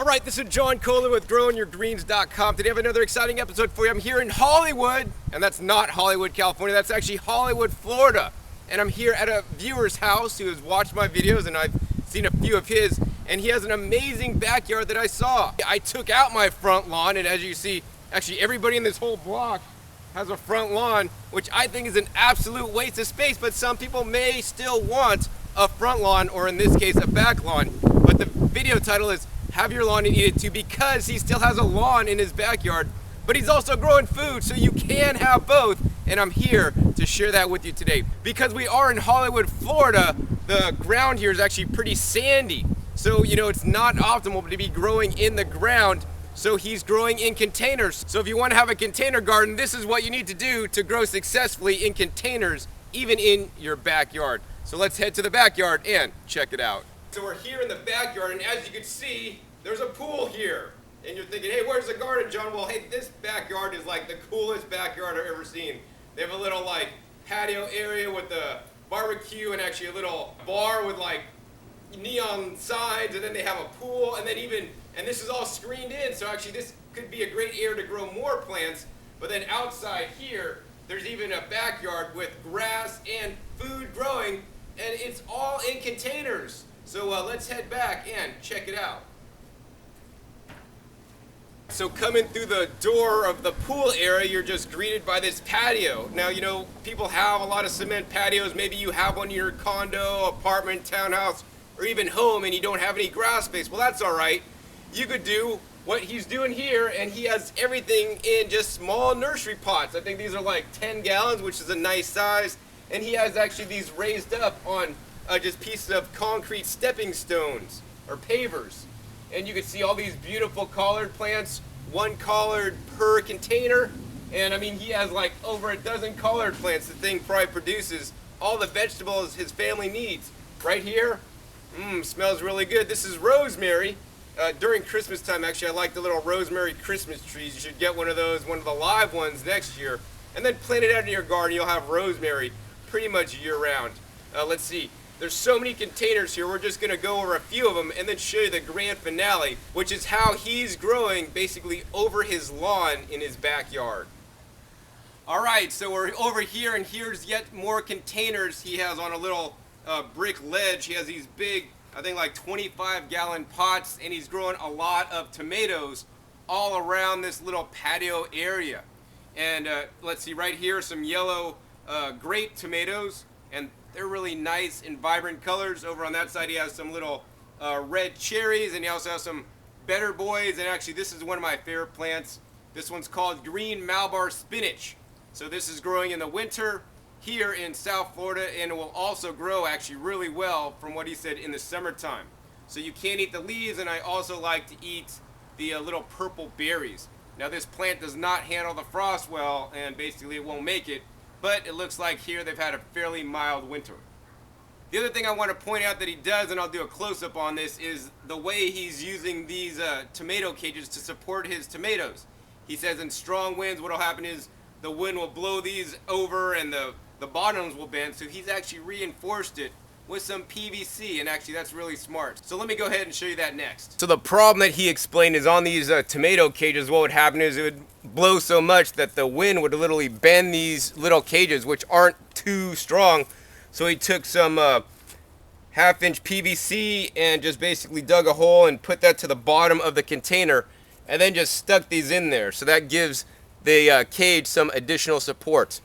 All right, this is John Colin with GrowingYourGreens.com. Today I have another exciting episode for you. I'm here in Hollywood, and that's not Hollywood, California. That's actually Hollywood, Florida. And I'm here at a viewer's house who has watched my videos, and I've seen a few of his, and he has an amazing backyard that I saw. I took out my front lawn, and as you see, actually everybody in this whole block has a front lawn, which I think is an absolute waste of space, but some people may still want a front lawn, or in this case, a back lawn. But the video title is Have Your Lawn and Eat It Too, because he still has a lawn in his backyard, but he's also growing food, so you can have both, and I'm here to share that with you today. Because we are in Hollywood, Florida, the ground here is actually pretty sandy, so it's not optimal to be growing in the ground, so he's growing in containers. So if you want to have a container garden, this is what you need to do to grow successfully in containers, even in your backyard. So let's head to the backyard and check it out. So we're here in the backyard, and as you can see, there's a pool here. And you're thinking, hey, where's the garden, John? Well, hey, this backyard is like the coolest backyard I've ever seen. They have a little patio area with a barbecue and actually a little bar with neon signs, and then they have a pool, and this is all screened in, so actually this could be a great area to grow more plants. But then outside here, there's even a backyard with grass and food growing, and it's all in containers. So let's head back and check it out. So coming through the door of the pool area, you're just greeted by this patio. Now, people have a lot of cement patios. Maybe you have one in your condo, apartment, townhouse, or even home, and you don't have any grass space. Well, that's all right. You could do what he's doing here, and he has everything in just small nursery pots. I think these are 10 gallons, which is a nice size. And he has actually these raised up on just pieces of concrete stepping stones or pavers. And you can see all these beautiful collard plants, one collard per container. And he has over a dozen collard plants. The thing probably produces all the vegetables his family needs. Right here, smells really good. This is rosemary. During Christmas time, actually, I like the little rosemary Christmas trees. You should get one of those, one of the live ones next year. And then plant it out in your garden. You'll have rosemary pretty much year round. Let's see. There's so many containers here, we're just going to go over a few of them and then show you the grand finale, which is how he's growing basically over his lawn in his backyard. Alright, so we're over here, and here's yet more containers he has on a little brick ledge. He has these big, I think 25-gallon pots, and he's growing a lot of tomatoes all around this little patio area. And let's see, right here, some yellow grape tomatoes, and they're really nice and vibrant colors. Over on that side, he has some little red cherries, and he also has some Better Boys. And actually, this is one of my favorite plants. This one's called green Malabar spinach. So this is growing in the winter here in South Florida, and it will also grow actually really well, from what he said, in the summertime. So you can't eat the leaves, and I also like to eat the little purple berries. Now, this plant does not handle the frost well, and basically it won't make it. But it looks like here they've had a fairly mild winter. The other thing I want to point out that he does, and I'll do a close-up on this, is the way he's using these tomato cages to support his tomatoes. He says in strong winds, what will happen is the wind will blow these over and the bottoms will bend. So he's actually reinforced it with some PVC, and actually that's really smart. So let me go ahead and show you that next. So the problem that he explained is on these tomato cages, what would happen is it would blow so much that the wind would literally bend these little cages, which aren't too strong. So he took some half-inch PVC and just basically dug a hole and put that to the bottom of the container, and then just stuck these in there. So that gives the cage some additional support.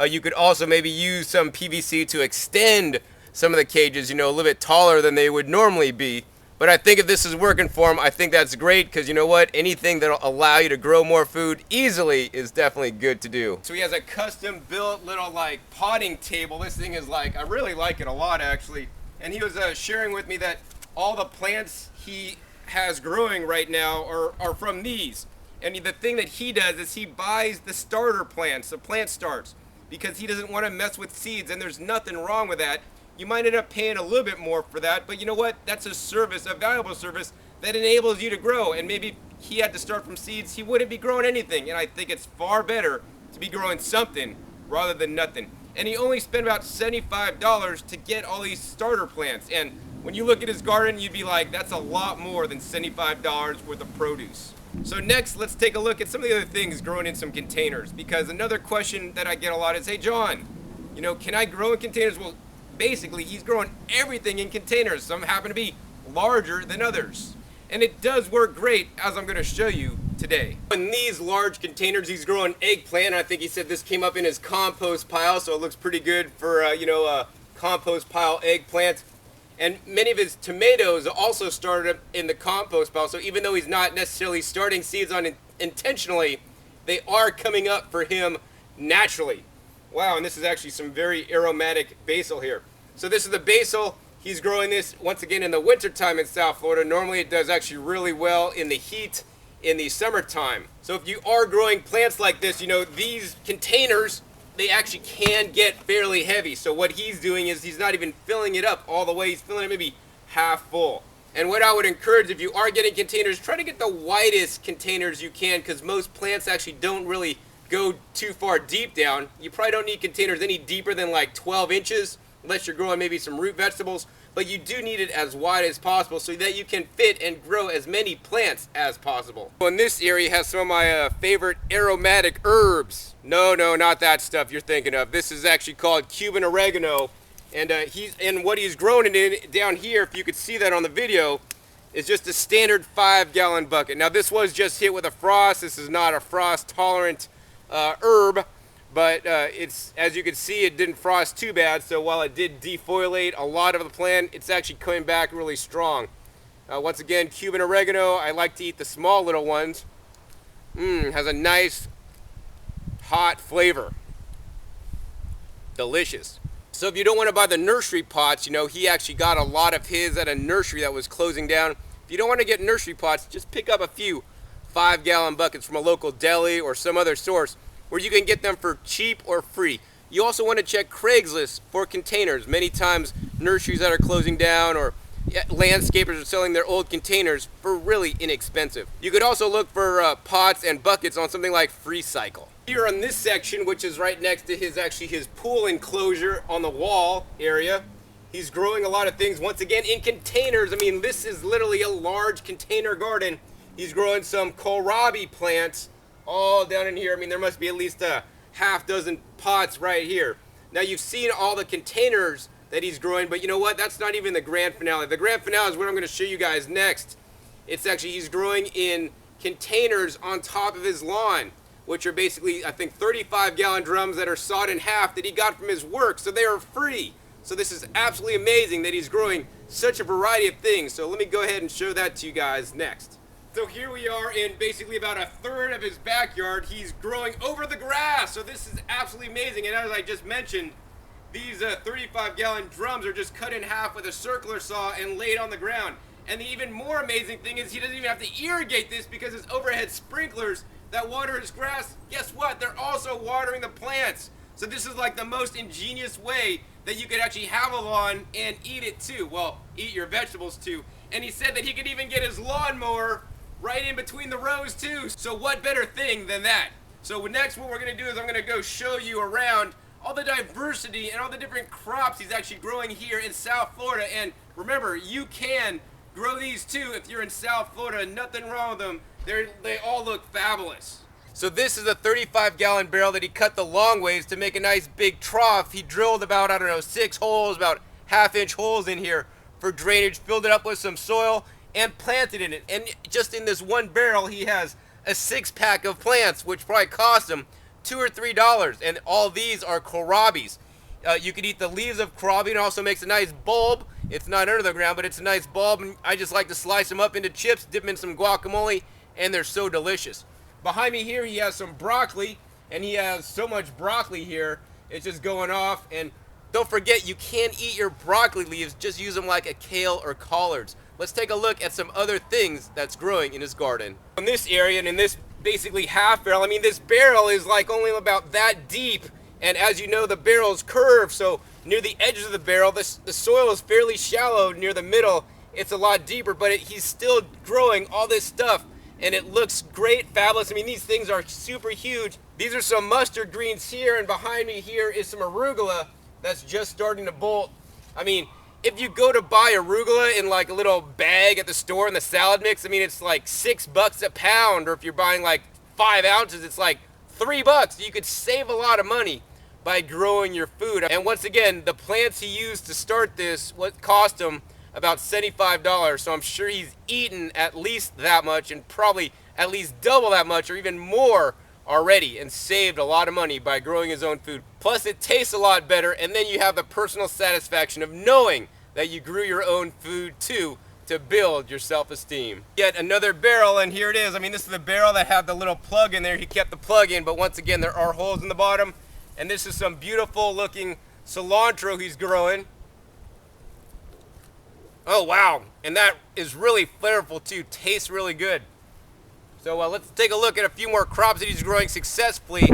You could also maybe use some PVC to extend some of the cages, a little bit taller than they would normally be. But I think if this is working for him, I think that's great, because you know what? Anything that'll allow you to grow more food easily is definitely good to do. So he has a custom built little potting table. This thing is I really like it a lot, actually. And he was sharing with me that all the plants he has growing right now are from these. And the thing that he does is he buys the starter plants, the plant starts, because he doesn't want to mess with seeds, and there's nothing wrong with that. You might end up paying a little bit more for that, but you know what? That's a service, a valuable service that enables you to grow. And maybe he had to start from seeds, he wouldn't be growing anything. And I think it's far better to be growing something rather than nothing. And he only spent about $75 to get all these starter plants. And when you look at his garden, you'd be like, that's a lot more than $75 worth of produce. So next, let's take a look at some of the other things growing in some containers, because another question that I get a lot is, hey John, you know, can I grow in containers? Well, basically he's growing everything in containers. Some happen to be larger than others. And it does work great, as I'm going to show you today. In these large containers, he's growing eggplant. I think he said this came up in his compost pile, so it looks pretty good for, compost pile eggplant. And many of his tomatoes also started in the compost pile, so even though he's not necessarily starting seeds on intentionally, they are coming up for him naturally. Wow, and this is actually some very aromatic basil here. So this is the basil. He's growing this once again in the wintertime in South Florida. Normally it does actually really well in the heat in the summertime. So if you are growing plants like this, you know, these containers, they actually can get fairly heavy. So what he's doing is he's not even filling it up all the way. He's filling it maybe half full. And what I would encourage, if you are getting containers, try to get the widest containers you can, because most plants actually don't really go too far deep down. You probably don't need containers any deeper than like 12 inches, unless you're growing maybe some root vegetables. But you do need it as wide as possible so that you can fit and grow as many plants as possible. In this area has some of my favorite aromatic herbs. No, not that stuff you're thinking of. This is actually called Cuban oregano. And what he's growing it in down here, if you could see that on the video, is just a standard 5-gallon bucket. Now this was just hit with a frost. This is not a frost tolerant herb. But it's, as you can see, it didn't frost too bad, so while it did defoliate a lot of the plant, it's actually coming back really strong. Once again, Cuban oregano, I like to eat the small little ones. Has a nice hot flavor. Delicious. So if you don't want to buy the nursery pots, you know, he actually got a lot of his at a nursery that was closing down. If you don't want to get nursery pots, just pick up a few 5-gallon buckets from a local deli or some other source, where you can get them for cheap or free. You also want to check Craigslist for containers. Many times nurseries that are closing down or landscapers are selling their old containers for really inexpensive. You could also look for pots and buckets on something like FreeCycle. Here on this section, which is right next to his pool enclosure on the wall area, he's growing a lot of things, once again, in containers. I mean, this is literally a large container garden. He's growing some kohlrabi plants all down in here. I mean, there must be at least a half dozen pots right here. Now you've seen all the containers that he's growing, but you know what? That's not even the grand finale. The grand finale is what I'm going to show you guys next. It's actually, he's growing in containers on top of his lawn, which are basically, I think, 35-gallon drums that are sawed in half that he got from his work, so they are free. So this is absolutely amazing that he's growing such a variety of things. So let me go ahead and show that to you guys next. So here we are in basically about a third of his backyard. He's growing over the grass. So this is absolutely amazing. And as I just mentioned, these 35-gallon drums are just cut in half with a circular saw and laid on the ground. And the even more amazing thing is he doesn't even have to irrigate this, because his overhead sprinklers that water his grass, guess what? They're also watering the plants. So this is like the most ingenious way that you could actually have a lawn and eat it too. Well, eat your vegetables too. And he said that he could even get his lawnmower right in between the rows too. So what better thing than that? So next, what we're gonna do is I'm gonna go show you around all the diversity and all the different crops he's actually growing here in South Florida. And remember, you can grow these too if you're in South Florida. Nothing wrong with them. They all look fabulous. So this is a 35-gallon barrel that he cut the long ways to make a nice big trough. He drilled about, I don't know, 6 holes, about half-inch holes in here for drainage, filled it up with some soil, and planted in it. And just in this one barrel, he has a 6-pack of plants, which probably cost him $2 or $3. And all these are kohlrabis. You could eat the leaves of kohlrabi, and it also makes a nice bulb. It's not under the ground, but it's a nice bulb. And I just like to slice them up into chips, dip them in some guacamole, and they're so delicious. Behind me here, he has some broccoli, and he has so much broccoli here, it's just going off. And don't forget, you can eat your broccoli leaves. Just use them like a kale or collards. Let's take a look at some other things that's growing in his garden. In this area, and in this basically half barrel, I mean, this barrel is like only about that deep, and as you know, the barrel is curved, so near the edges of the barrel, the soil is fairly shallow. Near the middle, it's a lot deeper, but he's still growing all this stuff, and it looks great, fabulous. I mean, these things are super huge. These are some mustard greens here, and behind me here is some arugula that's just starting to bolt. I mean, if you go to buy arugula in like a little bag at the store in the salad mix, I mean, it's like $6 a pound, or if you're buying like 5 ounces, it's like $3. You could save a lot of money by growing your food. And once again, the plants he used to start this, what cost him about $75. So I'm sure he's eaten at least that much, and probably at least double that much or even more already, and saved a lot of money by growing his own food. Plus it tastes a lot better, and then you have the personal satisfaction of knowing that you grew your own food too, to build your self-esteem. Yet another barrel, and here it is. I mean, this is the barrel that had the little plug in there. He kept the plug in, but once again, there are holes in the bottom. And this is some beautiful looking cilantro he's growing. Oh wow, and that is really flavorful too, tastes really good. So let's take a look at a few more crops that he's growing successfully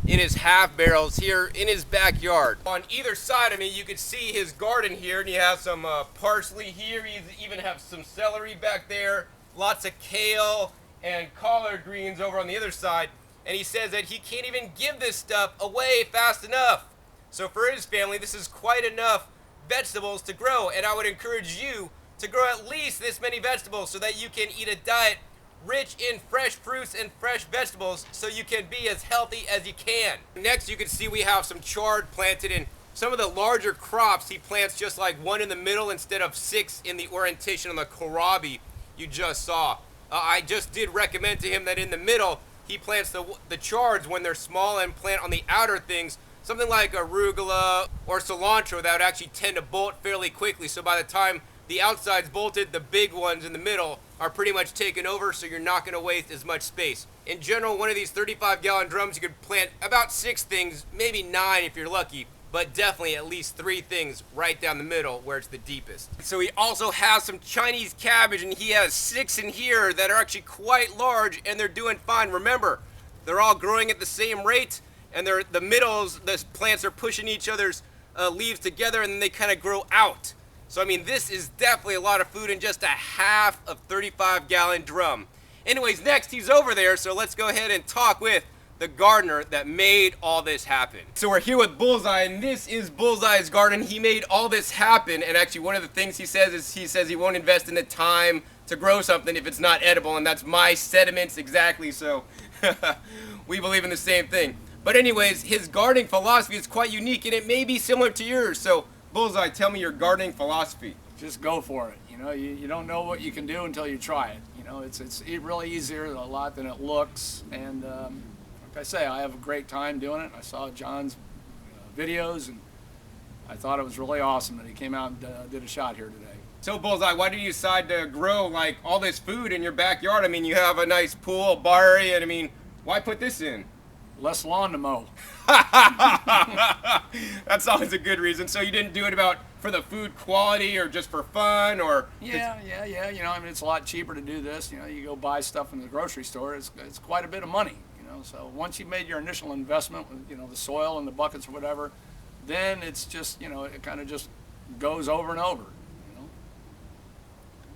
in his half barrels here in his backyard. On either side of me, you can see his garden here, and he has some parsley here. He even has some celery back there, lots of kale and collard greens over on the other side. And he says that he can't even give this stuff away fast enough. So for his family, this is quite enough vegetables to grow, and I would encourage you to grow at least this many vegetables so that you can eat a diet rich in fresh fruits and fresh vegetables, so you can be as healthy as you can. Next, you can see we have some chard planted, in some of the larger crops he plants just like one in the middle instead of 6 in the orientation on the kohlrabi you just saw. I just did recommend to him that in the middle he plants the chards when they're small, and plant on the outer things something like arugula or cilantro that would actually tend to bolt fairly quickly. So by the time the outside's bolted, the big ones in the middle are pretty much taken over, so you're not going to waste as much space. In general, one of these 35-gallon drums, you could plant about 6 things, maybe 9 if you're lucky, but definitely at least 3 things right down the middle where it's the deepest. So he also has some Chinese cabbage, and he has 6 in here that are actually quite large, and they're doing fine. Remember, they're all growing at the same rate, and the middles, the plants are pushing each other's leaves together, and then they kind of grow out. So I mean, this is definitely a lot of food in just a half of 35-gallon drum. Anyways, next he's over there, so let's go ahead and talk with the gardener that made all this happen. So we're here with Bullseye, and this is Bullseye's garden. He made all this happen, and actually one of the things he says is he won't invest in the time to grow something if it's not edible, and that's my sentiments exactly, so we believe in the same thing. But anyways, his gardening philosophy is quite unique, and it may be similar to yours. So Bullseye, tell me your gardening philosophy. Just go for it. You know, you don't know what you can do until you try it. You know, it's really easier a lot than it looks. And like I say, I have a great time doing it. I saw John's videos, and I thought it was really awesome that he came out and did a shot here today. So Bullseye, why did you decide to grow like all this food in your backyard? I mean, you have a nice pool, bar area, and I mean, why put this in? Less lawn to mow. That's always a good reason. So you didn't do it for the food quality, or just for fun, or? Yeah. You know, I mean, it's a lot cheaper to do this. You know, you go buy stuff in the grocery store. It's quite a bit of money. You know, so once you've made your initial investment with, you know, the soil and the buckets or whatever, then it's just, you know, it kind of just goes over and over.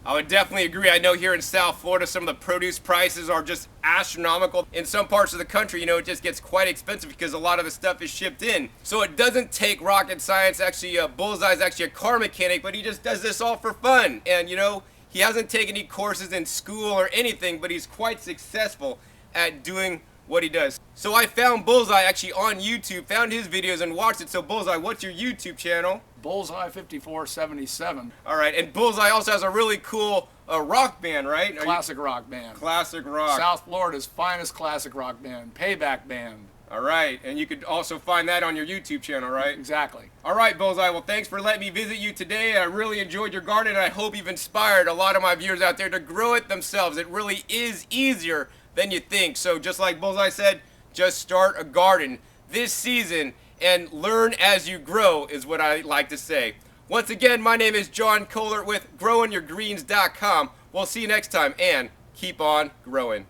I would definitely agree. I know here in South Florida, some of the produce prices are just astronomical. In some parts of the country, you know, it just gets quite expensive because a lot of the stuff is shipped in. So it doesn't take rocket science. Actually, Bullseye's actually a car mechanic, but he just does this all for fun. And, you know, he hasn't taken any courses in school or anything, but he's quite successful at doing what he does. So I found Bullseye actually on YouTube, found his videos and watched it. So Bullseye, what's your YouTube channel? Bullseye 5477. All right, and Bullseye also has a really cool rock band, right? Classic rock band. Classic rock. South Florida's finest classic rock band, Payback Band. All right, and you could also find that on your YouTube channel, right? Exactly. All right, Bullseye, well, thanks for letting me visit you today. I really enjoyed your garden, and I hope you've inspired a lot of my viewers out there to grow it themselves. It really is easier than you think. So just like Bullseye said, just start a garden this season, and learn as you grow is what I like to say. Once again, my name is John Kohler with GrowingYourGreens.com. We'll see you next time, and keep on growing.